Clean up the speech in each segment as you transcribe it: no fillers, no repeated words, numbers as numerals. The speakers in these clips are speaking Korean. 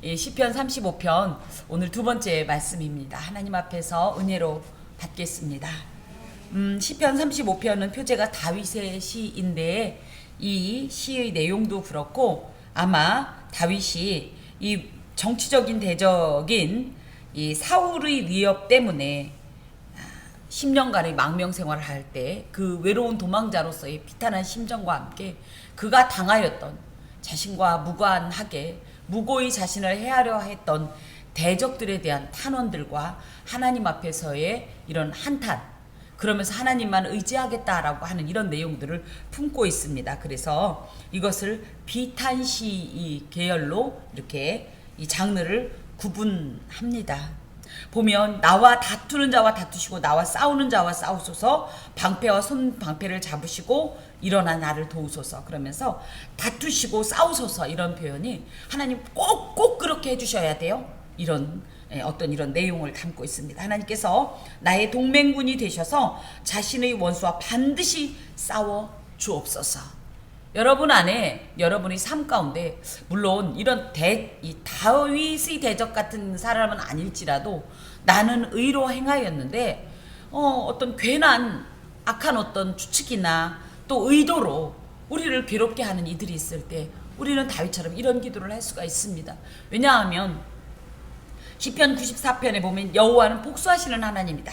시편 35편 오늘 두 번째 말씀입니다. 하나님 앞에서 은혜로 받겠습니다. 시편 35편은 표제가 다윗의 시인데 이 시의 내용도 그렇고 아마 다윗이 이 정치적인 대적인 이 사울의 위협 때문에 10년간의 망명 생활을 할 때 그 외로운 도망자로서의 비탄한 심정과 함께 그가 당하였던 자신과 무관하게 무고히 자신을 해하려 했던 대적들에 대한 탄원들과 하나님 앞에서의 이런 한탄, 그러면서 하나님만 의지하겠다라고 하는 이런 내용들을 품고 있습니다. 그래서 이것을 비탄시 계열로 이렇게 이 장르를 구분합니다. 보면 나와 다투는 자와 다투시고 나와 싸우는 자와 싸우소서, 방패와 손방패를 잡으시고 일어나 나를 도우소서. 그러면서 다투시고 싸우소서, 이런 표현이 하나님 꼭 그렇게 해주셔야 돼요. 이런 어떤 이런 내용을 담고 있습니다. 하나님께서 나의 동맹군이 되셔서 자신의 원수와 반드시 싸워 주옵소서. 여러분 안에, 여러분의 삶 가운데 물론 이런 이 다윗의 대적 같은 사람은 아닐지라도 나는 의로 행하였는데 어떤 괜한 악한 어떤 추측이나 또 의도로 우리를 괴롭게 하는 이들이 있을 때 우리는 다윗처럼 이런 기도를 할 수가 있습니다. 왜냐하면 시편 94편에 보면 여호와는 복수하시는 하나님이다,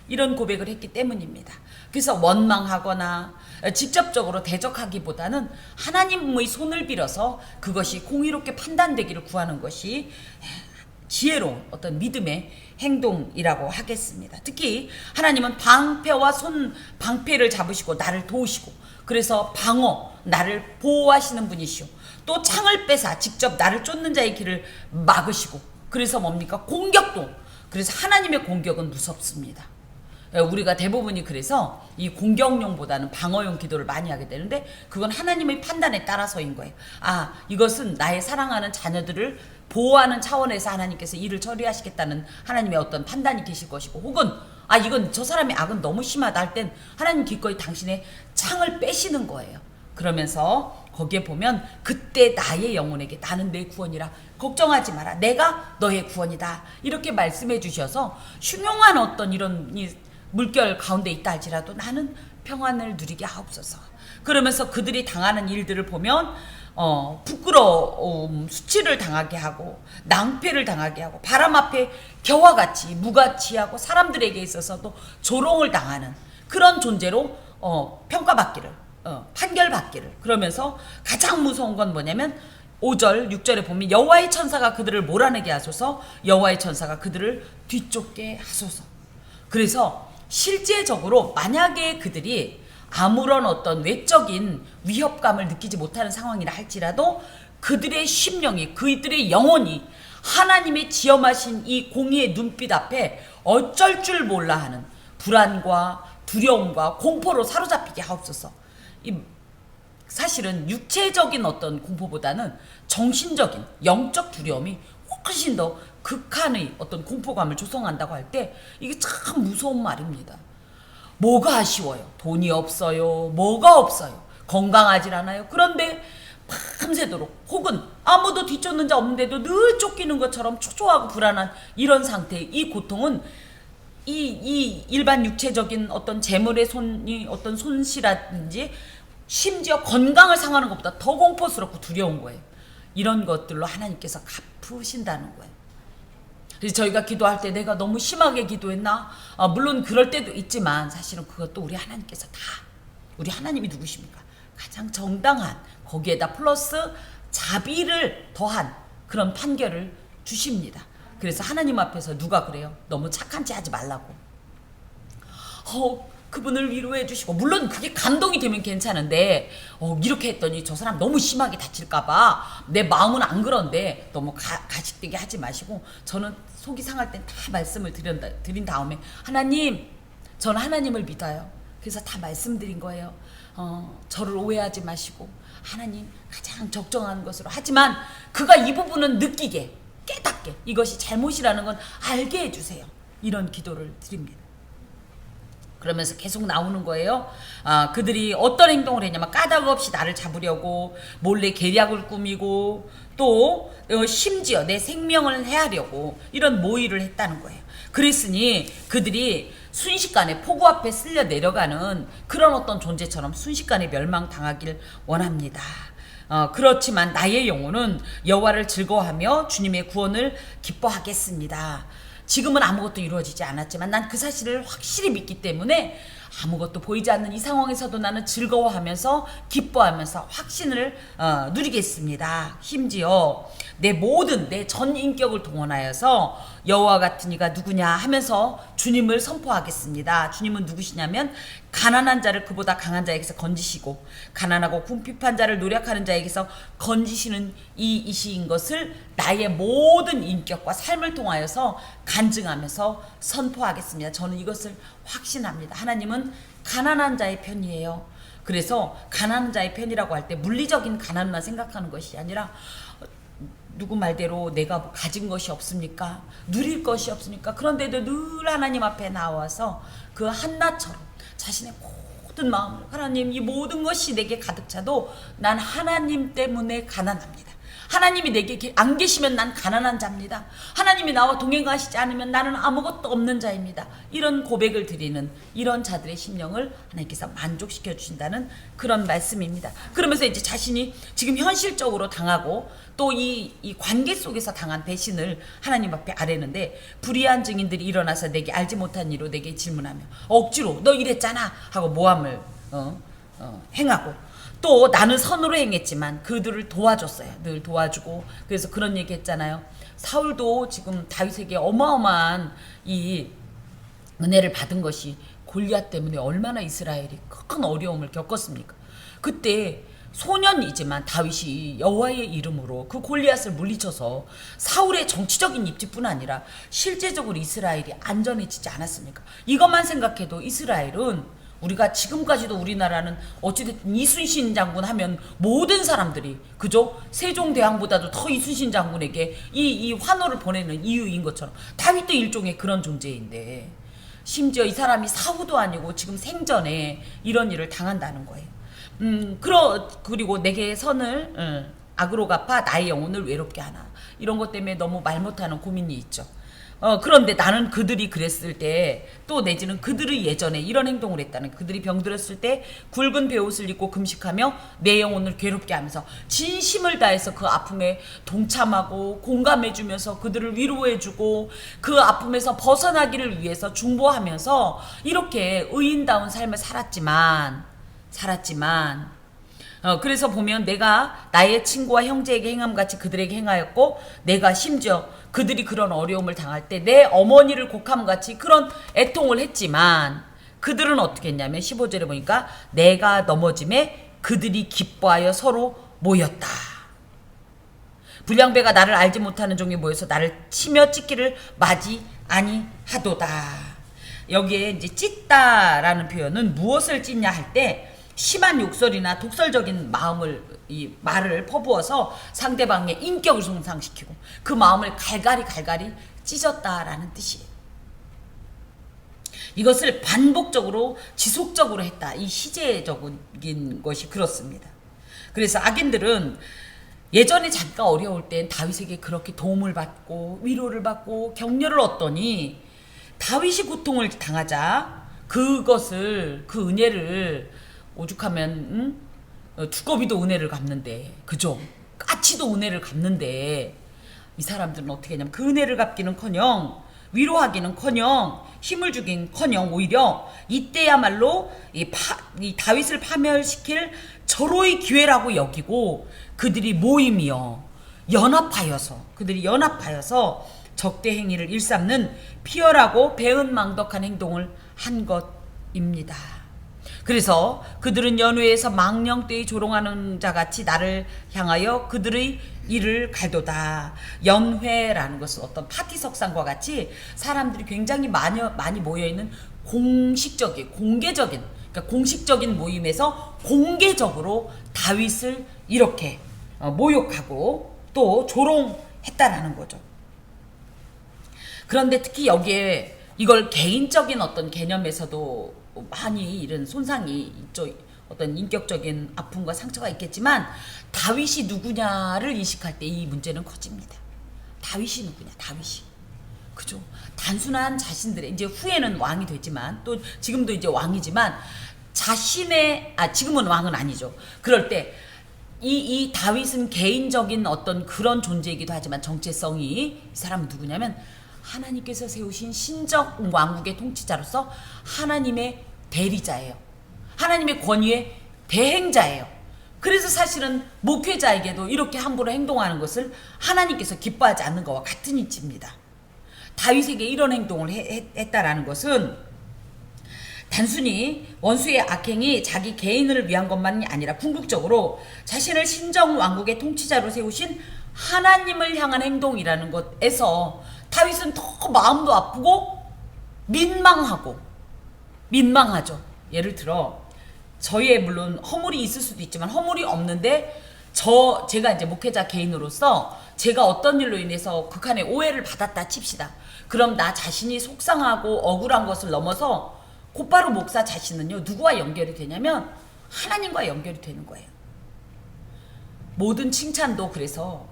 이런 고백을 했기 때문입니다. 그래서 원망하거나 직접적으로 대적하기보다는 하나님의 손을 빌어서 그것이 공의롭게 판단되기를 구하는 것이 지혜로운 어떤 믿음의 행동이라고 하겠습니다. 특히 하나님은 방패와 방패를 잡으시고 나를 도우시고, 그래서 나를 보호하시는 분이시오. 또 창을 빼사 직접 나를 쫓는 자의 길을 막으시고, 그래서 뭡니까? 공격도. 그래서 하나님의 공격은 무섭습니다. 우리가 대부분이 그래서 이 공격용보다는 방어용 기도를 많이 하게 되는데 그건 하나님의 판단에 따라서인 거예요. 이것은 나의 사랑하는 자녀들을 보호하는 차원에서 하나님께서 일을 처리하시겠다는 하나님의 어떤 판단이 계실 것이고, 혹은 이건 저 사람의 악은 너무 심하다 할 땐 하나님 기꺼이 당신의 창을 빼시는 거예요. 그러면서 거기에 보면 그때 나의 영혼에게 나는 내 구원이라 걱정하지 마라, 내가 너의 구원이다, 이렇게 말씀해 주셔서 흉흉한 어떤 이런 물결 가운데 있다 할지라도 나는 평안을 누리게 하옵소서. 그러면서 그들이 당하는 일들을 보면 부끄러움, 수치를 당하게 하고 낭패를 당하게 하고 바람 앞에 겨와 같이 무가치하고 사람들에게 있어서도 조롱을 당하는 그런 존재로 평가받기를, 판결받기를. 그러면서 가장 무서운 건 뭐냐면 5절 6절에 보면 여호와의 천사가 그들을 몰아내게 하소서, 여호와의 천사가 그들을 뒤쫓게 하소서. 그래서 실제적으로 만약에 그들이 아무런 어떤 외적인 위협감을 느끼지 못하는 상황이라 할지라도 그들의 심령이, 그들의 영혼이 하나님의 지엄하신 이 공의의 눈빛 앞에 어쩔 줄 몰라 하는 불안과 두려움과 공포로 사로잡히게 하옵소서. 사실은 육체적인 어떤 공포보다는 정신적인 영적 두려움이 훨씬 더 극한의 어떤 공포감을 조성한다고 할 때 이게 참 무서운 말입니다. 뭐가 아쉬워요? 돈이 없어요. 뭐가 없어요? 건강하질 않아요. 그런데 밤새도록, 혹은 아무도 뒤쫓는 자 없는데도 늘 쫓기는 것처럼 초조하고 불안한 이런 상태의 이 고통은 이 일반 육체적인 어떤 재물의 어떤 손실이라든지 심지어 건강을 상하는 것보다 더 공포스럽고 두려운 거예요. 이런 것들로 하나님께서 갚으신다는 거예요. 그래서 저희가 기도할 때 내가 너무 심하게 기도했나? 물론 그럴 때도 있지만 사실은 그것도 우리 하나님께서 우리 하나님이 누구십니까? 가장 정당한, 거기에다 플러스 자비를 더한 그런 판결을 주십니다. 그래서 하나님 앞에서 누가 그래요? 너무 착한 체 하지 말라고. 그분을 위로해 주시고, 물론 그게 감동이 되면 괜찮은데 이렇게 했더니 저 사람 너무 심하게 다칠까봐 내 마음은 안 그런데 너무 가식되게 하지 마시고, 저는 속이 상할 땐 다 말씀을 드린 다음에 하나님, 저는 하나님을 믿어요. 그래서 다 말씀드린 거예요. 저를 오해하지 마시고 하나님 가장 적정한 것으로, 하지만 그가 이 부분은 느끼게, 깨닫게, 이것이 잘못이라는 건 알게 해주세요. 이런 기도를 드립니다. 그러면서 계속 나오는 거예요. 그들이 어떤 행동을 했냐면 까닭 없이 나를 잡으려고 몰래 계략을 꾸미고 또 심지어 내 생명을 해하려고 이런 모의를 했다는 거예요. 그랬으니 그들이 순식간에 폭우 앞에 쓸려 내려가는 그런 어떤 존재처럼 순식간에 멸망당하길 원합니다. 그렇지만 나의 영혼은 여호와를 즐거워하며 주님의 구원을 기뻐하겠습니다. 지금은 아무것도 이루어지지 않았지만 난 그 사실을 확실히 믿기 때문에 아무것도 보이지 않는 이 상황에서도 나는 즐거워하면서 기뻐하면서 확신을 누리겠습니다. 심지어 내 모든 내 전 인격을 동원하여서 여호와 같은 이가 누구냐 하면서 주님을 선포하겠습니다. 주님은 누구시냐면 가난한 자를 그보다 강한 자에게서 건지시고 가난하고 궁핍한 자를 노력하는 자에게서 건지시는 이이시인 것을 나의 모든 인격과 삶을 통하여서 간증하면서 선포하겠습니다. 저는 이것을 확신합니다. 하나님은 가난한 자의 편이에요. 그래서 가난한 자의 편이라고 할 때 물리적인 가난만 생각하는 것이 아니라 누구 말대로 내가 뭐 가진 것이 없습니까? 누릴 것이 없습니까? 그런데도 늘 하나님 앞에 나와서 그 한나처럼 자신의 모든 마음을 하나님 이 모든 것이 내게 가득 차도 난 하나님 때문에 가난합니다. 하나님이 내게 안 계시면 난 가난한 자입니다. 하나님이 나와 동행하시지 않으면 나는 아무것도 없는 자입니다. 이런 고백을 드리는 이런 자들의 심령을 하나님께서 만족시켜 주신다는 그런 말씀입니다. 그러면서 이제 자신이 지금 현실적으로 당하고 또 이 관계 속에서 당한 배신을 하나님 앞에 아뢰는데 불의한 증인들이 일어나서 내게 알지 못한 이로 내게 질문하며 억지로 너 이랬잖아 하고 모함을 행하고 또 나는 선으로 행했지만 그들을 도와줬어요. 늘 도와주고 그래서 그런 얘기 했잖아요. 사울도 지금 다윗에게 어마어마한 이 은혜를 받은 것이 골리앗 때문에 얼마나 이스라엘이 큰 어려움을 겪었습니까? 그때 소년이지만 다윗이 여호와의 이름으로 그 골리앗을 물리쳐서 사울의 정치적인 입지뿐 아니라 실제적으로 이스라엘이 안전해지지 않았습니까? 이것만 생각해도 이스라엘은 우리가 지금까지도 우리나라는 어찌됐든 이순신 장군 하면 모든 사람들이 그죠? 세종대왕보다도 더 이순신 장군에게 이 환호를 보내는 이유인 것처럼 다윗도 일종의 그런 존재인데 심지어 이 사람이 사후도 아니고 지금 생전에 이런 일을 당한다는 거예요. 그리고 내게 선을 악으로 갚아 나의 영혼을 외롭게 하나 이런 것 때문에 너무 말 못하는 고민이 있죠. 그런데 나는 그들이 그랬을 때 또 내지는 그들의 예전에 이런 행동을 했다는 그들이 병들었을 때 굵은 베옷을 입고 금식하며 내 영혼을 괴롭게 하면서 진심을 다해서 그 아픔에 동참하고 공감해주면서 그들을 위로해주고 그 아픔에서 벗어나기를 위해서 중보하면서 이렇게 의인다운 삶을 살았지만 그래서 보면 내가 나의 친구와 형제에게 행함같이 그들에게 행하였고 내가 심지어 그들이 그런 어려움을 당할 때 내 어머니를 곡함같이 그런 애통을 했지만 그들은 어떻게 했냐면 15절에 보니까 내가 넘어짐에 그들이 기뻐하여 서로 모였다. 불량배가 나를 알지 못하는 종이 모여서 나를 치며 찢기를 맞이 아니하도다. 여기에 이제 찢다라는 표현은 무엇을 찢냐 할 때 심한 욕설이나 독설적인 말을 퍼부어서 상대방의 인격을 손상시키고 그 마음을 갈갈이 찢었다라는 뜻이에요. 이것을 반복적으로 지속적으로 했다. 이 시제적인 것이 그렇습니다. 그래서 악인들은 예전에 자기가 어려울 땐 다윗에게 그렇게 도움을 받고 위로를 받고 격려를 얻더니 다윗이 고통을 당하자 그 은혜를 오죽하면 두꺼비도 은혜를 갚는데 그죠? 까치도 은혜를 갚는데 이 사람들은 어떻게 했냐면 그 은혜를 갚기는커녕 위로하기는커녕 힘을 주긴커녕 오히려 이때야말로 이 다윗을 파멸시킬 절호의 기회라고 여기고 그들이 연합하여서 적대 행위를 일삼는 피열하고 배은망덕한 행동을 한 것입니다. 그래서 그들은 연회에서 망령되이 조롱하는 자같이 나를 향하여 그들의 일을 갈도다. 연회라는 것은 어떤 파티 석상과 같이 사람들이 굉장히 많이 모여있는 공개적인 모임에서 공개적으로 다윗을 이렇게 모욕하고 또 조롱했다라는 거죠. 그런데 특히 여기에 이걸 개인적인 어떤 개념에서도 많이 이런 손상이 어떤 인격적인 아픔과 상처가 있겠지만 다윗이 누구냐를 인식할 때 이 문제는 커집니다. 다윗이 누구냐? 다윗이. 그죠? 단순한 자신들의 이제 후에는 왕이 됐지만 또 지금도 이제 왕이지만 지금은 왕은 아니죠. 그럴 때 이 다윗은 개인적인 어떤 그런 존재이기도 하지만 정체성이 이 사람은 누구냐면 하나님께서 세우신 신적 왕국의 통치자로서 하나님의 대리자예요. 하나님의 권위의 대행자예요. 그래서 사실은 목회자에게도 이렇게 함부로 행동하는 것을 하나님께서 기뻐하지 않는 것과 같은 이치입니다. 다윗에게 이런 행동을 했다라는 것은 단순히 원수의 악행이 자기 개인을 위한 것만이 아니라 궁극적으로 자신을 신정 왕국의 통치자로 세우신 하나님을 향한 행동이라는 것에서 다윗은 더 마음도 아프고 민망하죠. 예를 들어 저희의 물론 허물이 있을 수도 있지만 허물이 없는데 제가 이제 목회자 개인으로서 제가 어떤 일로 인해서 극한의 오해를 받았다 칩시다. 그럼 나 자신이 속상하고 억울한 것을 넘어서 곧바로 목사 자신은요 누구와 연결이 되냐면 하나님과 연결이 되는 거예요. 모든 칭찬도 그래서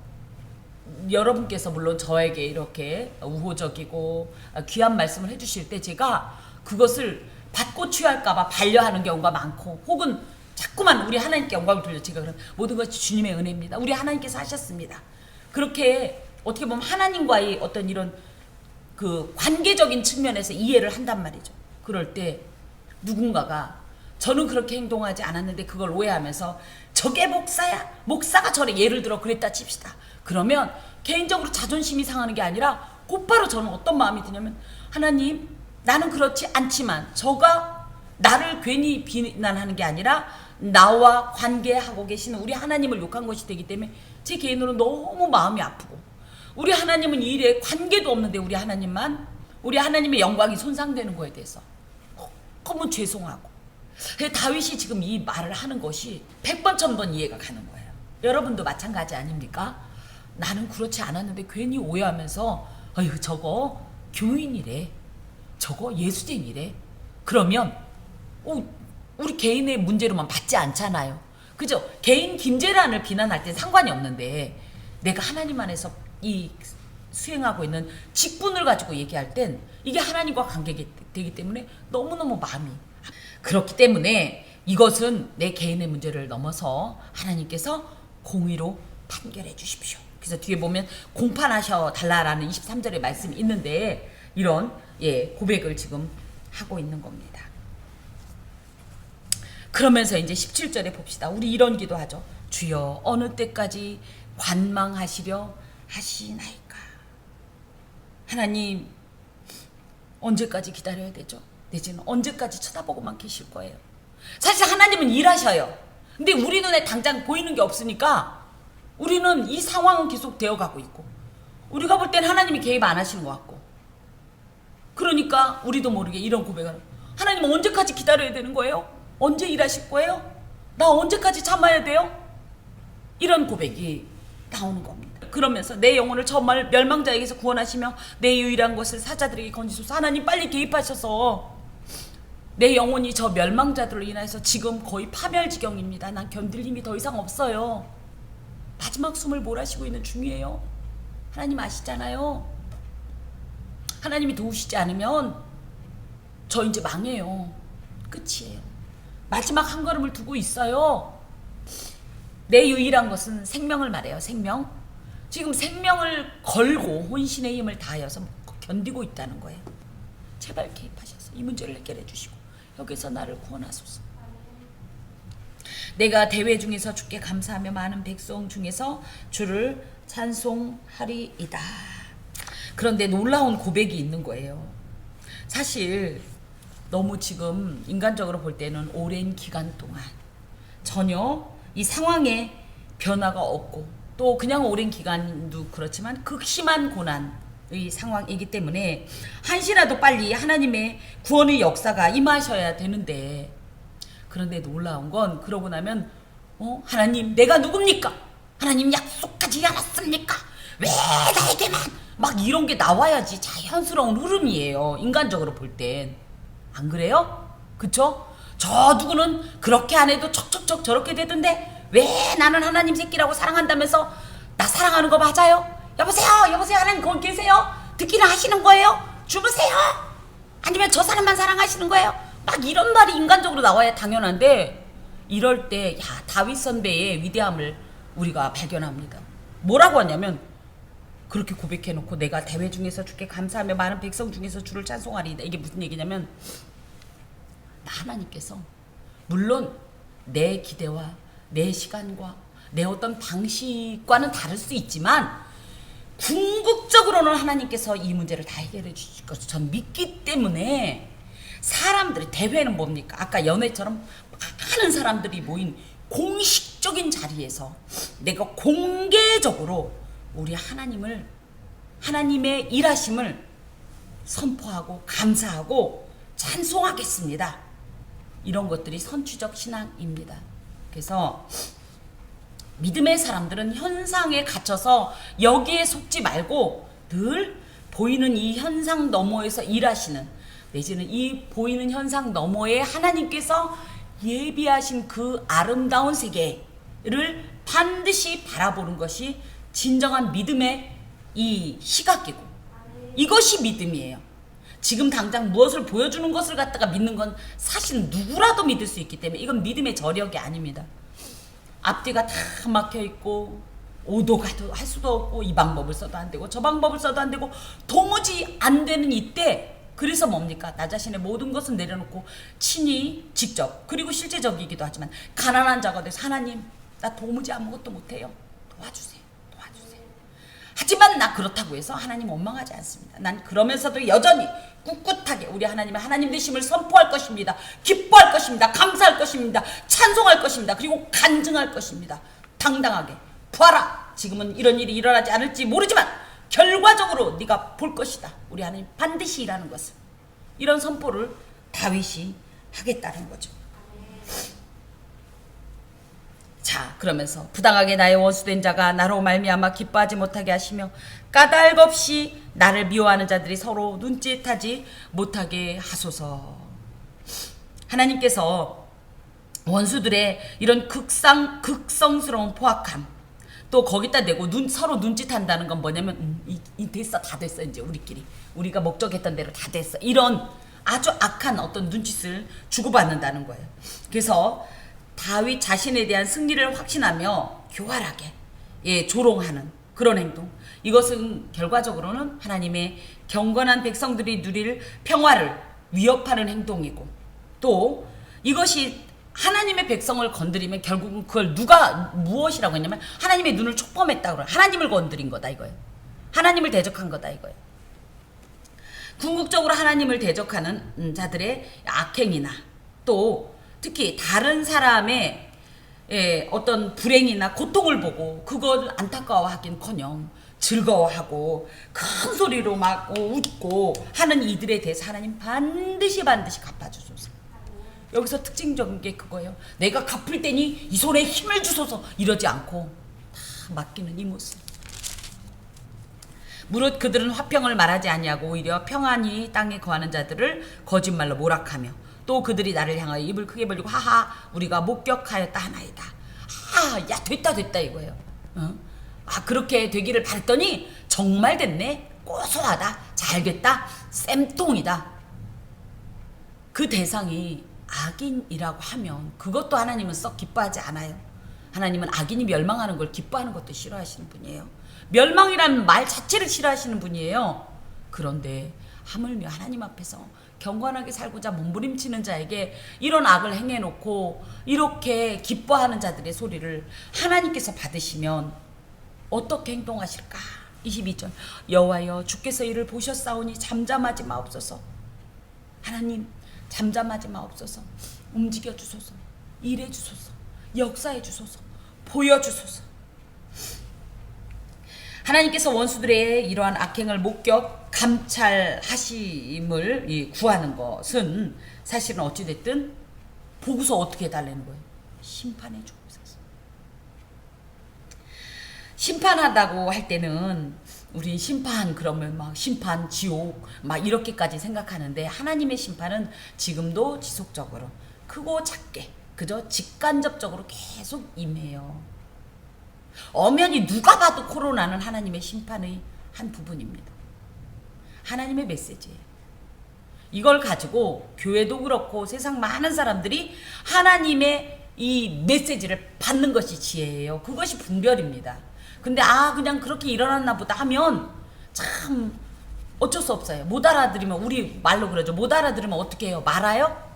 여러분께서 물론 저에게 이렇게 우호적이고 귀한 말씀을 해주실 때 제가 그것을 받고 취할까봐 반려하는 경우가 많고 혹은 자꾸만 우리 하나님께 영광을 돌려 제가 그럼 모든 것이 주님의 은혜입니다. 우리 하나님께서 하셨습니다. 그렇게 어떻게 보면 하나님과의 어떤 이런 그 관계적인 측면에서 이해를 한단 말이죠. 그럴 때 누군가가 저는 그렇게 행동하지 않았는데 그걸 오해하면서 저게 목사야? 목사가 저래 예를 들어 그랬다 칩시다. 그러면 개인적으로 자존심이 상하는 게 아니라 곧바로 저는 어떤 마음이 드냐면 하나님 나는 그렇지 않지만 저가 나를 괜히 비난하는 게 아니라 나와 관계하고 계시는 우리 하나님을 욕한 것이 되기 때문에 제 개인으로 너무 마음이 아프고 우리 하나님은 이 일에 관계도 없는데 우리 하나님의 영광이 손상되는 거에 대해서 너무 죄송하고 다윗이 지금 이 말을 하는 것이 100번 1000번 이해가 가는 거예요. 여러분도 마찬가지 아닙니까? 나는 그렇지 않았는데 괜히 오해하면서 어휴 저거 교인이래 저거 예수쟁이래 그러면 우리 개인의 문제로만 받지 않잖아요. 그죠? 개인 김재란을 비난할 땐 상관이 없는데 내가 하나님 안에서 이 수행하고 있는 직분을 가지고 얘기할 땐 이게 하나님과 관계되기 때문에 너무너무 마음이 그렇기 때문에 이것은 내 개인의 문제를 넘어서 하나님께서 공의로 판결해 주십시오. 그래서 뒤에 보면 공판하셔 달라라는 23절의 말씀이 있는데 이런 고백을 지금 하고 있는 겁니다. 그러면서 이제 17절에 봅시다. 우리 이런 기도하죠. 주여 어느 때까지 관망하시려 하시나이까. 하나님 언제까지 기다려야 되죠? 내지는 언제까지 쳐다보고만 계실 거예요? 사실 하나님은 일하셔요. 근데 우리 눈에 당장 보이는 게 없으니까 우리는 이 상황은 계속 되어가고 있고 우리가 볼 땐 하나님이 개입 안 하시는 것 같고 그러니까 우리도 모르게 이런 고백을 하나님 언제까지 기다려야 되는 거예요? 언제 일하실 거예요? 나 언제까지 참아야 돼요? 이런 고백이 나오는 겁니다. 그러면서 내 영혼을 정말 멸망자에게서 구원하시며 내 유일한 것을 사자들에게 건지소서. 하나님 빨리 개입하셔서 내 영혼이 저 멸망자들로 인해서 지금 거의 파멸 지경입니다. 난 견딜 힘이 더 이상 없어요. 마지막 숨을 몰아쉬고 있는 중이에요. 하나님 아시잖아요. 하나님이 도우시지 않으면 저 이제 망해요. 끝이에요. 마지막 한 걸음을 두고 있어요. 내 유일한 것은 생명을 말해요. 생명. 지금 생명을 걸고 혼신의 힘을 다하여서 견디고 있다는 거예요. 제발 개입하셔서 이 문제를 해결해 주시고 여기서 나를 구원하소서. 내가 대회 중에서 주께 감사하며 많은 백성 중에서 주를 찬송하리이다. 그런데 놀라운 고백이 있는 거예요. 사실 너무 지금 인간적으로 볼 때는 오랜 기간 동안 전혀 이 상황에 변화가 없고 또 그냥 오랜 기간도 그렇지만 극심한 고난의 상황이기 때문에 한시라도 빨리 하나님의 구원의 역사가 임하셔야 되는데 그런데 놀라운 건 그러고 나면 하나님 내가 누굽니까? 하나님 약속하지 않았습니까? 왜 나에게만 막 이런 게 나와야지 자연스러운 흐름이에요. 인간적으로 볼 땐. 안 그래요? 그쵸? 저 누구는 그렇게 안 해도 척척척 저렇게 되던데 왜 나는 하나님 새끼라고 사랑한다면서 나 사랑하는 거 맞아요? 여보세요 여보세요 하나님 거기 계세요? 듣기는 하시는 거예요? 주무세요? 아니면 저 사람만 사랑하시는 거예요? 막 이런 말이 인간적으로 나와야 당연한데 이럴 때 다윗 선배의 위대함을 우리가 발견합니다. 뭐라고 하냐면 그렇게 고백해놓고 내가 대회 중에서 주께 감사하며 많은 백성 중에서 주를 찬송하리이다. 이게 무슨 얘기냐면 하나님께서 물론 내 기대와 내 시간과 내 어떤 방식과는 다를 수 있지만 궁극적으로는 하나님께서 이 문제를 다 해결해 주실 것을 전 믿기 때문에 사람들이 대회는 뭡니까? 아까 연회처럼 많은 사람들이 모인 공식적인 자리에서 내가 공개적으로 우리 하나님의 일하심을 선포하고 감사하고 찬송하겠습니다. 이런 것들이 선취적 신앙입니다. 그래서 믿음의 사람들은 현상에 갇혀서 여기에 속지 말고 늘 보이는 이 현상 너머에서 일하시는 내지는 이 보이는 현상 너머에 하나님께서 예비하신 그 아름다운 세계를 반드시 바라보는 것이 진정한 믿음의 이 시각이고 이것이 믿음이에요. 지금 당장 무엇을 보여주는 것을 갖다가 믿는 건 사실 누구라도 믿을 수 있기 때문에 이건 믿음의 저력이 아닙니다. 앞뒤가 다 막혀있고 오도가도 할 수도 없고 이 방법을 써도 안 되고 저 방법을 써도 안 되고 도무지 안 되는 이때 그래서 뭡니까? 나 자신의 모든 것을 내려놓고 친히 직접 그리고 실제적이기도 하지만 가난한 자가 돼서 하나님 나 도무지 아무것도 못해요. 도와주세요. 하지만 나 그렇다고 해서 하나님 원망하지 않습니다. 난 그러면서도 여전히 꿋꿋하게 우리 하나님 되심을 선포할 것입니다. 기뻐할 것입니다. 감사할 것입니다. 찬송할 것입니다. 그리고 간증할 것입니다. 당당하게 보아라. 지금은 이런 일이 일어나지 않을지 모르지만 결과적으로 네가 볼 것이다. 우리 하나님 반드시 일하는 것을. 이런 선포를 다윗이 하겠다는 거죠. 자, 그러면서 부당하게 나의 원수된 자가 나로 말미암아 기뻐하지 못하게 하시며 까닭 없이 나를 미워하는 자들이 서로 눈짓하지 못하게 하소서. 하나님께서 원수들의 이런 극성스러운 포악함 또 거기다 대고 서로 눈짓한다는 건 뭐냐면 됐어 다 됐어 이제 우리가 목적했던 대로 다 됐어 이런 아주 악한 어떤 눈짓을 주고받는다는 거예요. 그래서 다윗 자신에 대한 승리를 확신하며 교활하게 조롱하는 그런 행동 이것은 결과적으로는 하나님의 경건한 백성들이 누릴 평화를 위협하는 행동이고 또 이것이 하나님의 백성을 건드리면 결국은 그걸 누가 무엇이라고 했냐면 하나님의 눈을 촉범했다 그래. 하나님을 건드린 거다 이거예요. 하나님을 대적한 거다 이거예요. 궁극적으로 하나님을 대적하는 자들의 악행이나 또 특히 다른 사람의 어떤 불행이나 고통을 보고 그걸 안타까워하긴커녕 즐거워하고 큰 소리로 막 웃고 하는 이들에 대해서 하나님 반드시 갚아주소서. 여기서 특징적인 게 그거예요. 내가 갚을 때니 이 손에 힘을 주소서 이러지 않고 다 맡기는 이 모습. 무릇 그들은 화평을 말하지 아니하고 오히려 평안히 땅에 거하는 자들을 거짓말로 모락하며 또 그들이 나를 향하여 입을 크게 벌리고 하하 우리가 목격하였다 하나이다. 야 됐다 이거예요. 그렇게 되기를 바랬더니 정말 됐네. 고소하다. 잘 됐다. 쌤통이다. 그 대상이 악인이라고 하면 그것도 하나님은 썩 기뻐하지 않아요. 하나님은 악인이 멸망하는 걸 기뻐하는 것도 싫어하시는 분이에요. 멸망이라는 말 자체를 싫어하시는 분이에요. 그런데 하물며 하나님 앞에서 경건하게 살고자 몸부림치는 자에게 이런 악을 행해놓고 이렇게 기뻐하는 자들의 소리를 하나님께서 받으시면 어떻게 행동하실까? 22절 여호와여 주께서 이를 보셨사오니 잠잠하지 마옵소서. 하나님 잠잠하지 마옵소서. 움직여 주소서. 일해 주소서. 역사해 주소서. 보여주소서. 하나님께서 원수들의 이러한 악행을 목격 감찰하심을 구하는 것은 사실은 어찌됐든 보고서 어떻게 해달라는 거예요? 심판해 주옵소서. 심판하다고 할 때는 우린 심판 그러면 막 심판 지옥 막 이렇게까지 생각하는데 하나님의 심판은 지금도 지속적으로 크고 작게 그저 직간접적으로 계속 임해요. 엄연히 누가 봐도 코로나는 하나님의 심판의 한 부분입니다. 하나님의 메시지예요. 이걸 가지고 교회도 그렇고 세상 많은 사람들이 하나님의 이 메시지를 받는 것이 지혜예요. 그것이 분별입니다. 근데 그냥 그렇게 일어났나 보다 하면 참 어쩔 수 없어요. 못 알아들으면 우리 말로 그러죠. 못 알아들으면 어떻게 해요? 말아요?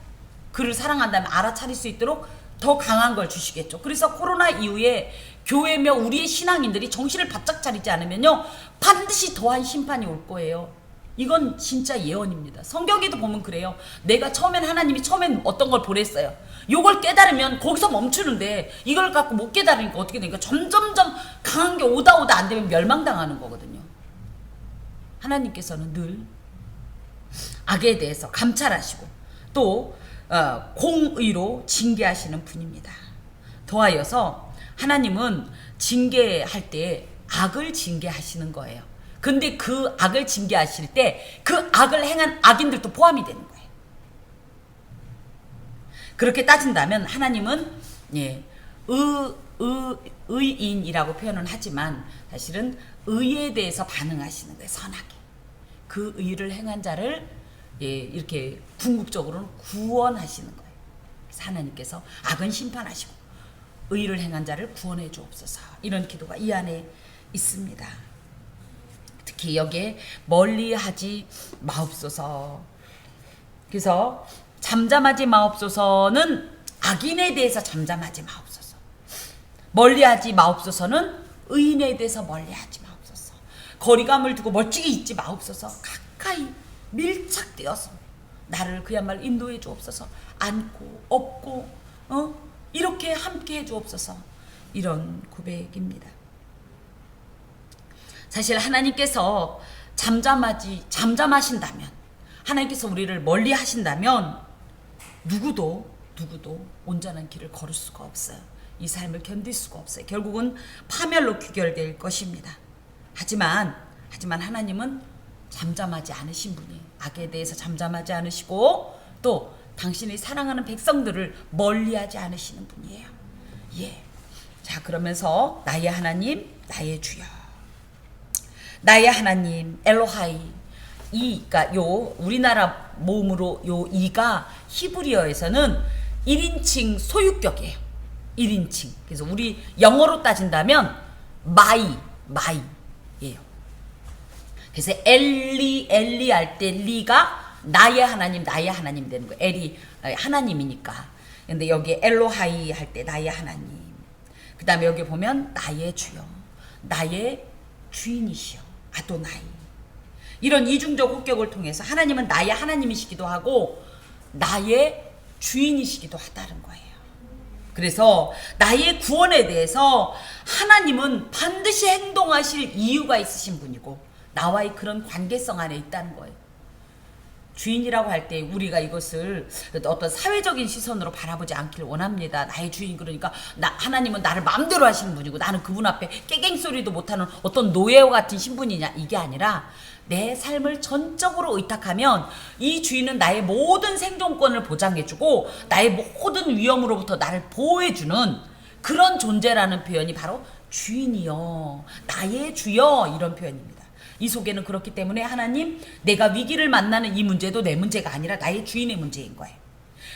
그를 사랑한다면 알아차릴 수 있도록 더 강한 걸 주시겠죠. 그래서 코로나 이후에 교회며 우리의 신앙인들이 정신을 바짝 차리지 않으면요 반드시 더한 심판이 올 거예요. 이건 진짜 예언입니다. 성경에도 보면 그래요. 내가 하나님이 처음엔 어떤 걸 보냈어요. 요걸 깨달으면 거기서 멈추는데 이걸 갖고 못 깨달으니까 어떻게 되니까 점점점 강한 게 오다 안 되면 멸망당하는 거거든요. 하나님께서는 늘 악에 대해서 감찰하시고 또 공의로 징계하시는 분입니다. 더하여서 하나님은 징계할 때 악을 징계하시는 거예요. 근데 그 악을 징계하실 때 그 악을 행한 악인들도 포함이 되는 거예요. 그렇게 따진다면 하나님은 의인이라고 표현은 하지만 사실은 의에 대해서 반응하시는 거예요. 선하게. 그 의를 행한 자를 이렇게 궁극적으로는 구원하시는 거예요. 그래서 하나님께서 악은 심판하시고 의를 행한 자를 구원해 주옵소서. 이런 기도가 이 안에 있습니다. 특히 여기에 멀리하지 마옵소서. 그래서 잠잠하지 마옵소서는 악인에 대해서 잠잠하지 마옵소서. 멀리하지 마옵소서는 의인에 대해서 멀리하지 마옵소서. 거리감을 두고 멀찍이 있지 마옵소서. 가까이 밀착되어서 나를 그야말로 인도해 주옵소서. 안고 업고 이렇게 함께 해 주옵소서. 이런 고백입니다. 사실 하나님께서 잠잠하신다면 하나님께서 우리를 멀리 하신다면 누구도 온전한 길을 걸을 수가 없어요. 이 삶을 견딜 수가 없어요. 결국은 파멸로 귀결될 것입니다. 하지만 하나님은 잠잠하지 않으신 분이에요. 악에 대해서 잠잠하지 않으시고 또 당신이 사랑하는 백성들을 멀리하지 않으시는 분이에요. 자, 그러면서 나의 하나님, 나의 주여. 나의 하나님 엘로하이. 그러니까 우리나라 모음으로 이가 히브리어에서는 1인칭 소유격이에요. 1인칭. 그래서 우리 영어로 따진다면 마이예요. 그래서 엘리 할 때 리가 나의 하나님 되는 거예요. 엘이 하나님이니까. 근데 여기 엘로하이 할 때 나의 하나님. 그 다음에 여기 보면 나의 주여, 나의 주인이시여, 아도나이. 이런 이중적 호격을 통해서 하나님은 나의 하나님이시기도 하고 나의 주인이시기도 하다는 거예요. 그래서 나의 구원에 대해서 하나님은 반드시 행동하실 이유가 있으신 분이고 나와의 그런 관계성 안에 있다는 거예요. 주인이라고 할 때 우리가 이것을 어떤 사회적인 시선으로 바라보지 않기를 원합니다. 나의 주인, 그러니까 하나님은 나를 마음대로 하시는 분이고 나는 그분 앞에 깨갱소리도 못하는 어떤 노예와 같은 신분이냐, 이게 아니라 내 삶을 전적으로 의탁하면 이 주인은 나의 모든 생존권을 보장해주고 나의 모든 위험으로부터 나를 보호해주는 그런 존재라는 표현이 바로 주인이여, 나의 주여, 이런 표현입니다. 이 속에는 그렇기 때문에 하나님, 내가 위기를 만나는 이 문제도 내 문제가 아니라 나의 주인의 문제인 거예요.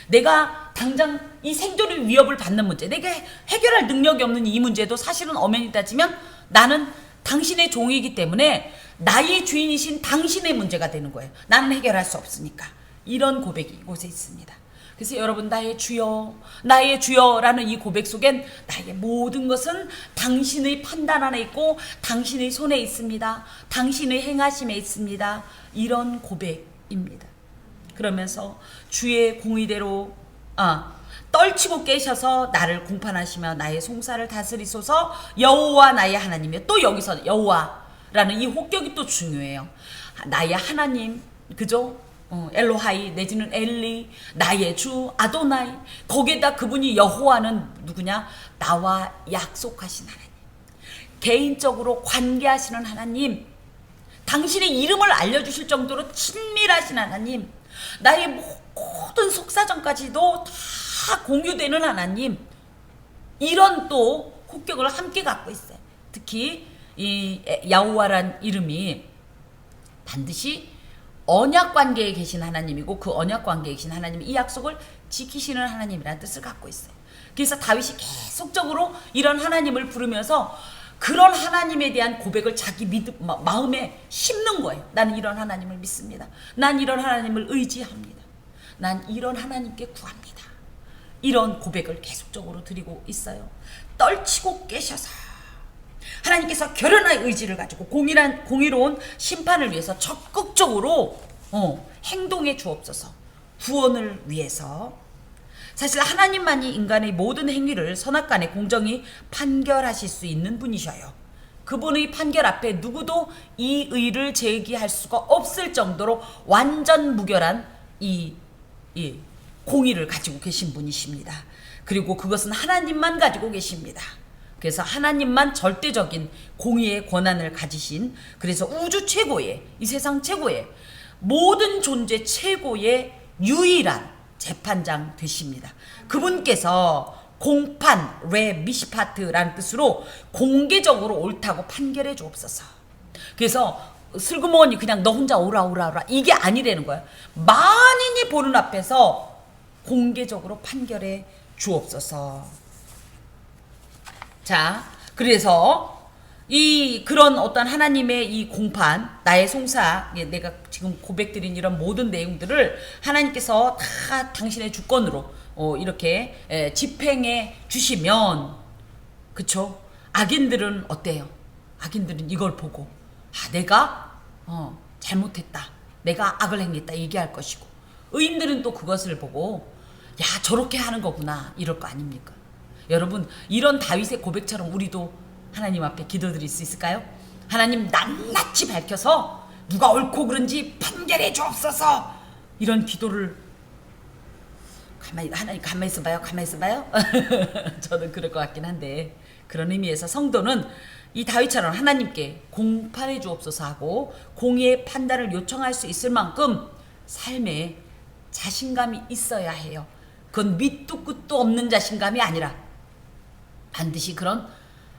내가 당장 이 생존의 위협을 받는 문제, 내가 해결할 능력이 없는 이 문제도 사실은 엄연히 따지면 나는 당신의 종이기 때문에 나의 주인이신 당신의 문제가 되는 거예요. 나는 해결할 수 없으니까. 이런 고백이 이곳에 있습니다. 그래서 여러분, 나의 주여, 나의 주여라는 이 고백 속엔 나의 모든 것은 당신의 판단 안에 있고 당신의 손에 있습니다. 당신의 행하심에 있습니다. 이런 고백입니다. 그러면서 주의 공의대로 떨치고 깨셔서 나를 공판하시며 나의 송사를 다스리소서. 여호와 나의 하나님이여. 또 여기서 여호와라는 이 호격이 또 중요해요. 나의 하나님, 그죠? 엘로하이 내지는 엘리, 나의 주 아도나이. 거기에다 그분이 여호와는 누구냐? 나와 약속하신 하나님, 개인적으로 관계하시는 하나님, 당신의 이름을 알려주실 정도로 친밀하신 하나님, 나의 모든 속사정까지도 다 공유되는 하나님, 이런 또 국격을 함께 갖고 있어요. 특히 이 야호와란 이름이 반드시 언약 관계에 계신 하나님이고, 그 언약 관계에 계신 하나님이 이 약속을 지키시는 하나님이라는 뜻을 갖고 있어요. 그래서 다윗이 계속적으로 이런 하나님을 부르면서 그런 하나님에 대한 고백을 자기 마음에 심는 거예요. 나는 이런 하나님을 믿습니다. 난 이런 하나님을 의지합니다. 난 이런 하나님께 구합니다. 이런 고백을 계속적으로 드리고 있어요. 떨치고 깨셔서 하나님께서 결연한 의지를 가지고 공의로운 심판을 위해서 적극적으로 행동해 주옵소서. 구원을 위해서. 사실 하나님만이 인간의 모든 행위를 선악간에 공정히 판결하실 수 있는 분이셔요. 그분의 판결 앞에 누구도 이 의를 제기할 수가 없을 정도로 완전 무결한 이 공의를 가지고 계신 분이십니다. 그리고 그것은 하나님만 가지고 계십니다. 그래서 하나님만 절대적인 공의의 권한을 가지신, 그래서 우주 최고의, 이 세상 최고의, 모든 존재 최고의 유일한 재판장 되십니다. 그분께서 공판, 레 미시파트라는 뜻으로 공개적으로 옳다고 판결해 주옵소서. 그래서 슬그머니 그냥 너 혼자 오라 이게 아니라는 거예요. 만인이 보는 앞에서 공개적으로 판결해 주옵소서. 자, 그래서 그런 어떤 하나님의 이 공판, 나의 송사, 내가 지금 고백드린 이런 모든 내용들을 하나님께서 다 당신의 주권으로 이렇게 집행해 주시면, 그쵸? 악인들은 어때요? 악인들은 이걸 보고 내가 잘못했다, 내가 악을 행했다 얘기할 것이고, 의인들은 또 그것을 보고 야 저렇게 하는 거구나 이럴 거 아닙니까? 여러분, 이런 다윗의 고백처럼 우리도 하나님 앞에 기도드릴 수 있을까요? 하나님, 낱낱이 밝혀서 누가 옳고 그른지 판결해 주옵소서. 이런 기도를 하나님 가만히 있어봐요. 저는 그럴 것 같긴 한데, 그런 의미에서 성도는 이 다윗처럼 하나님께 공판해 주옵소서 하고 공의의 판단을 요청할 수 있을 만큼 삶에 자신감이 있어야 해요. 그건 밑도 끝도 없는 자신감이 아니라 반드시 그런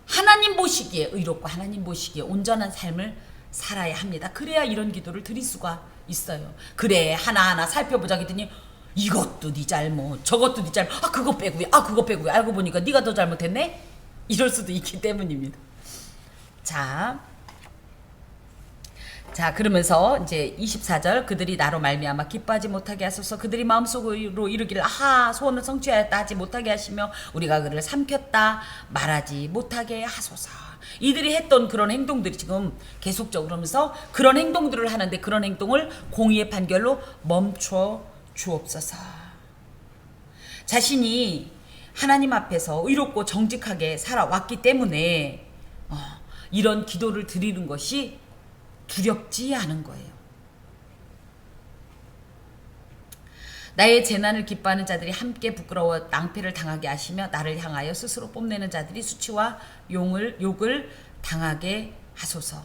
하나님 보시기에 의롭고 하나님 보시기에 온전한 삶을 살아야 합니다. 그래야 이런 기도를 드릴 수가 있어요. 그래, 하나하나 살펴보자 했더니 이것도 네 잘못, 저것도 네 잘못, 그거 빼고요, 그거 빼고요, 알고 보니까 네가 더 잘못했네? 이럴 수도 있기 때문입니다. 자, 그러면서 이제 24절, 그들이 나로 말미암아 기뻐하지 못하게 하소서. 그들이 마음속으로 이르기를 소원을 성취하였다 하지 못하게 하시며 우리가 그를 삼켰다 말하지 못하게 하소서. 이들이 했던 그런 행동들이 지금 계속적으로 하면서 그런 행동들을 하는데, 그런 행동을 공의의 판결로 멈춰 주옵소서. 자신이 하나님 앞에서 의롭고 정직하게 살아왔기 때문에 이런 기도를 드리는 것이 두렵지 않은 거예요. 나의 재난을 기뻐하는 자들이 함께 부끄러워 낭패를 당하게 하시며 나를 향하여 스스로 뽐내는 자들이 수치와 욕을 당하게 하소서.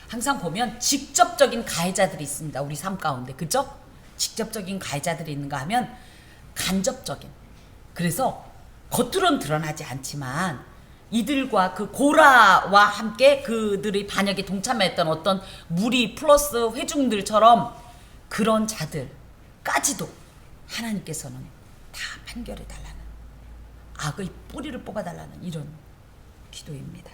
항상 보면 직접적인 가해자들이 있습니다. 우리 삶 가운데. 그죠? 직접적인 가해자들이 있는가 하면 간접적인. 그래서 겉으로는 드러나지 않지만 이들과 그 고라와 함께 그들의 반역에 동참했던 어떤 무리 플러스 회중들처럼 그런 자들까지도 하나님께서는 다 판결해달라는, 악의 뿌리를 뽑아달라는 이런 기도입니다.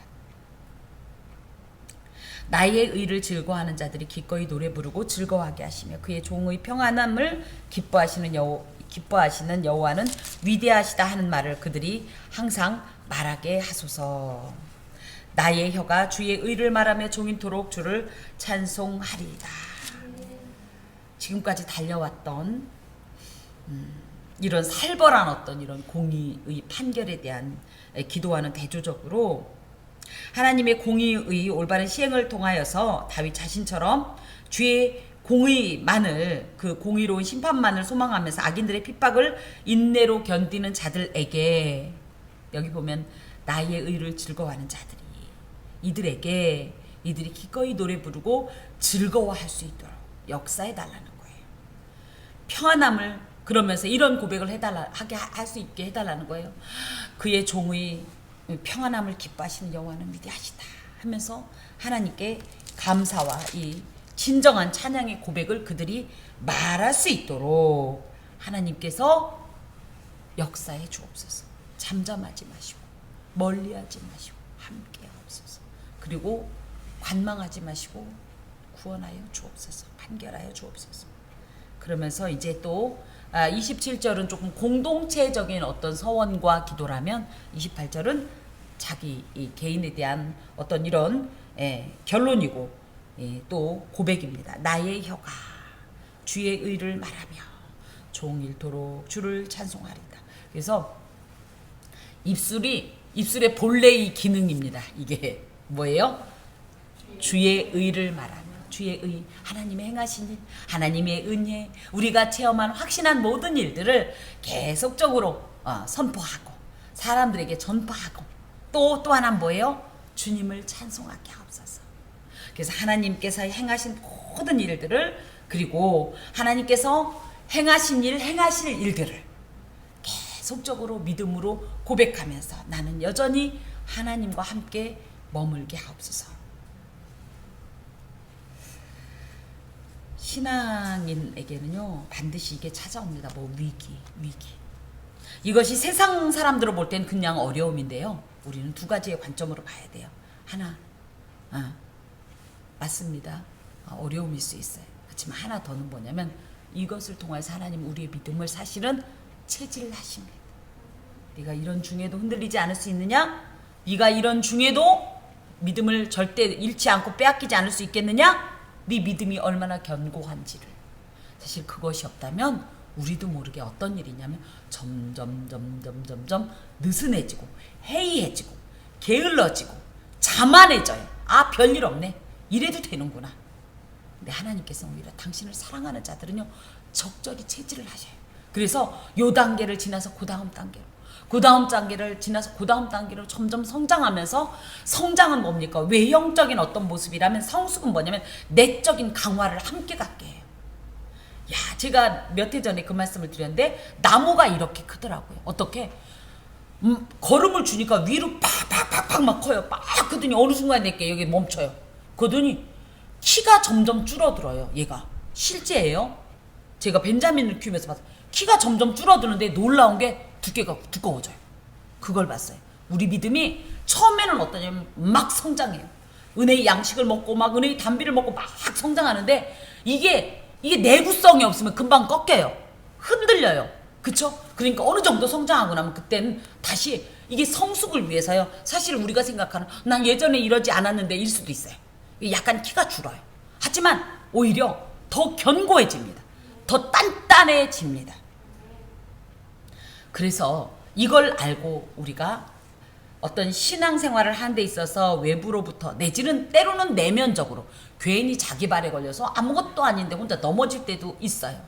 나의 의를 즐거워하는 자들이 기꺼이 노래 부르고 즐거워하게 하시며 그의 종의 평안함을 기뻐하시는 여호와는 위대하시다 하는 말을 그들이 항상 말하게 하소서. 나의 혀가 주의 의를 말하며 종인토록 주를 찬송하리이다. 지금까지 달려왔던 이런 살벌한 어떤 이런 공의의 판결에 대한 기도와는 대조적으로 하나님의 공의의 올바른 시행을 통하여서 다윗 자신처럼 주의 공의만을, 그 공의로운 심판만을 소망하면서 악인들의 핍박을 인내로 견디는 자들에게, 여기 보면 나의 의를 즐거워하는 자들이, 이들에게 이들이 기꺼이 노래 부르고 즐거워할 수 있도록 역사해 달라는 거예요. 평안함을 그러면서 이런 고백을 하게 할 수 있게 해달라는 거예요. 그의 종의 평안함을 기뻐하시는 여호와는 위대하시다 하면서 하나님께 감사와 이 진정한 찬양의 고백을 그들이 말할 수 있도록 하나님께서 역사해 주옵소서. 잠잠하지 마시고 멀리하지 마시고 함께 하옵소서. 그리고 관망하지 마시고 구원하여 주옵소서. 판결하여 주옵소서. 그러면서 이제 또 27절은 조금 공동체적인 어떤 서원과 기도라면 28절은 자기 이 개인에 대한 어떤 이런 결론이고 또 고백입니다. 나의 혀가 주의 의를 말하며 종일토록 주를 찬송하리다. 그래서 입술의 본래의 기능입니다. 이게 뭐예요? 주의 의를 말하며 주의 의, 하나님의 행하신 일, 하나님의 은혜, 우리가 체험한 확신한 모든 일들을 계속적으로 선포하고 사람들에게 전파하고 또 하나는 뭐예요? 주님을 찬송하게 하옵소서. 그래서 하나님께서 행하신 모든 일들을 그리고 하나님께서 행하신 일, 행하실 일들을 계속적으로 믿음으로 고백하면서 나는 여전히 하나님과 함께 머물게 하옵소서. 신앙인에게는요 반드시 이게 찾아옵니다. 위기. 이것이 세상 사람들을 볼 땐 그냥 어려움인데요. 우리는 두 가지의 관점으로 봐야 돼요. 하나, 맞습니다. 어려움일 수 있어요. 그렇지만 하나 더는 뭐냐면 이것을 통해서 하나님 우리의 믿음을 사실은 체질을 하십니다. 네가 이런 중에도 흔들리지 않을 수 있느냐? 네가 이런 중에도 믿음을 절대 잃지 않고 빼앗기지 않을 수 있겠느냐? 네 믿음이 얼마나 견고한지를. 사실 그것이 없다면 우리도 모르게 어떤 일이냐면 점점 느슨해지고 해이해지고 게을러지고 자만해져요. 별일 없네. 이래도 되는구나. 근데 하나님께서는 오히려 당신을 사랑하는 자들은요 적절히 체질을 하셔요. 그래서 요 단계를 지나서 그 다음 단계로, 그 다음 단계를 지나서 그 다음 단계로 점점 성장하면서, 성장은 뭡니까? 외형적인 어떤 모습이라면 성숙은 뭐냐면 내적인 강화를 함께 갖게 해요. 제가 몇 해 전에 그 말씀을 드렸는데 나무가 이렇게 크더라고요. 어떻게? 걸음을 주니까 위로 팍팍팍팍 막 커요. 막 그러더니 어느 순간에 내게 여기 멈춰요. 그러더니 키가 점점 줄어들어요. 얘가 실제예요. 제가 벤자민을 키우면서 봤어요. 키가 점점 줄어드는데 놀라운 게 두께가 두꺼워져요. 그걸 봤어요. 우리 믿음이 처음에는 어떠냐면 막 성장해요. 은혜의 양식을 먹고 막 은혜의 단비를 먹고 막 성장하는데 이게 내구성이 없으면 금방 꺾여요. 흔들려요. 그쵸? 그러니까 어느 정도 성장하고 나면 그때는 다시 이게 성숙을 위해서요. 사실 우리가 생각하는 난 예전에 이러지 않았는데 일 수도 있어요. 약간 키가 줄어요. 하지만 오히려 더 견고해집니다. 더 단단해집니다. 그래서 이걸 알고 우리가 어떤 신앙생활을 하는 데 있어서 외부로부터 내지는 때로는 내면적으로 괜히 자기 발에 걸려서 아무것도 아닌데 혼자 넘어질 때도 있어요.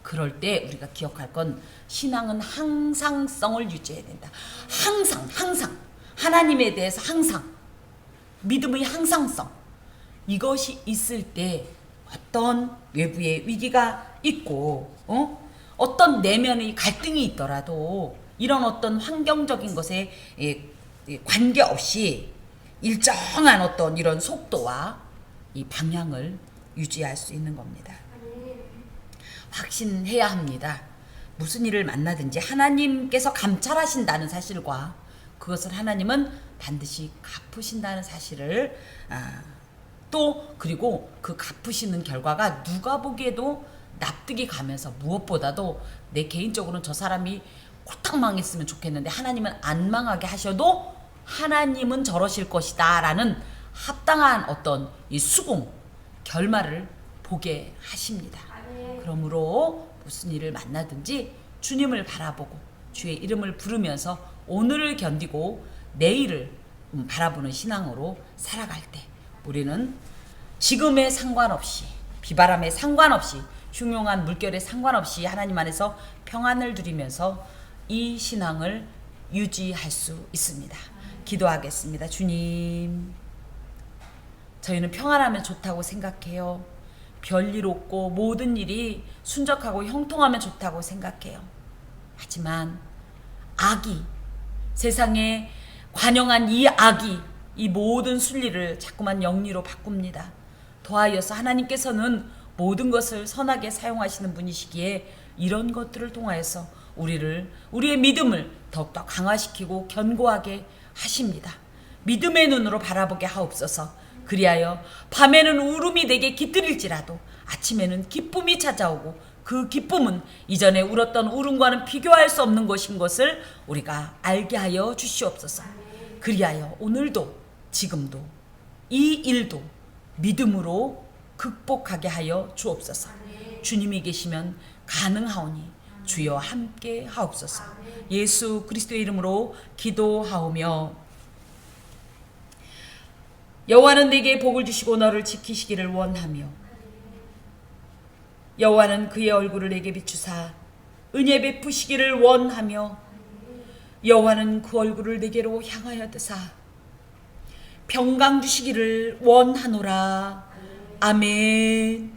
그럴 때 우리가 기억할 건 신앙은 항상성을 유지해야 된다. 항상 하나님에 대해서 항상 믿음의 항상성, 이것이 있을 때 어떤 외부의 위기가 있고 어떤 내면의 갈등이 있더라도 이런 어떤 환경적인 것에 관계없이 일정한 어떤 이런 속도와 이 방향을 유지할 수 있는 겁니다. 확신해야 합니다. 무슨 일을 만나든지 하나님께서 감찰하신다는 사실과 그것을 하나님은 반드시 갚으신다는 사실을 또 그리고 그 갚으시는 결과가 누가 보기에도 납득이 가면서 무엇보다도 내 개인적으로는 저 사람이 홀딱 망했으면 좋겠는데 하나님은 안 망하게 하셔도 하나님은 저러실 것이다 라는 합당한 어떤 이 수긍, 결말을 보게 하십니다. 그러므로 무슨 일을 만나든지 주님을 바라보고 주의 이름을 부르면서 오늘을 견디고 내일을 바라보는 신앙으로 살아갈 때 우리는 지금에 상관없이, 비바람에 상관없이, 흉흉한 물결에 상관없이 하나님 안에서 평안을 누리면서 이 신앙을 유지할 수 있습니다. 기도하겠습니다. 주님, 저희는 평안하면 좋다고 생각해요. 별일 없고 모든 일이 순적하고 형통하면 좋다고 생각해요. 하지만 악이, 세상에 관영한 이 악이 이 모든 순리를 자꾸만 영리로 바꿉니다. 더하여서 하나님께서는 모든 것을 선하게 사용하시는 분이시기에 이런 것들을 통하여서 우리의 믿음을 더욱더 강화시키고 견고하게 하십니다. 믿음의 눈으로 바라보게 하옵소서. 그리하여 밤에는 울음이 내게 깃들일지라도 아침에는 기쁨이 찾아오고 그 기쁨은 이전에 울었던 울음과는 비교할 수 없는 것인 것을 우리가 알게 하여 주시옵소서. 그리하여 오늘도 지금도 이 일도 믿음으로 극복하게 하여 주옵소서. 주님이 계시면 가능하오니 주여 함께 하옵소서. 예수 그리스도의 이름으로 기도하오며, 여호와는 내게 복을 주시고 너를 지키시기를 원하며 여호와는 그의 얼굴을 내게 비추사 은혜 베푸시기를 원하며 여호와는 그 얼굴을 내게로 향하여 드사 평강 주시기를 원하노라. 아멘.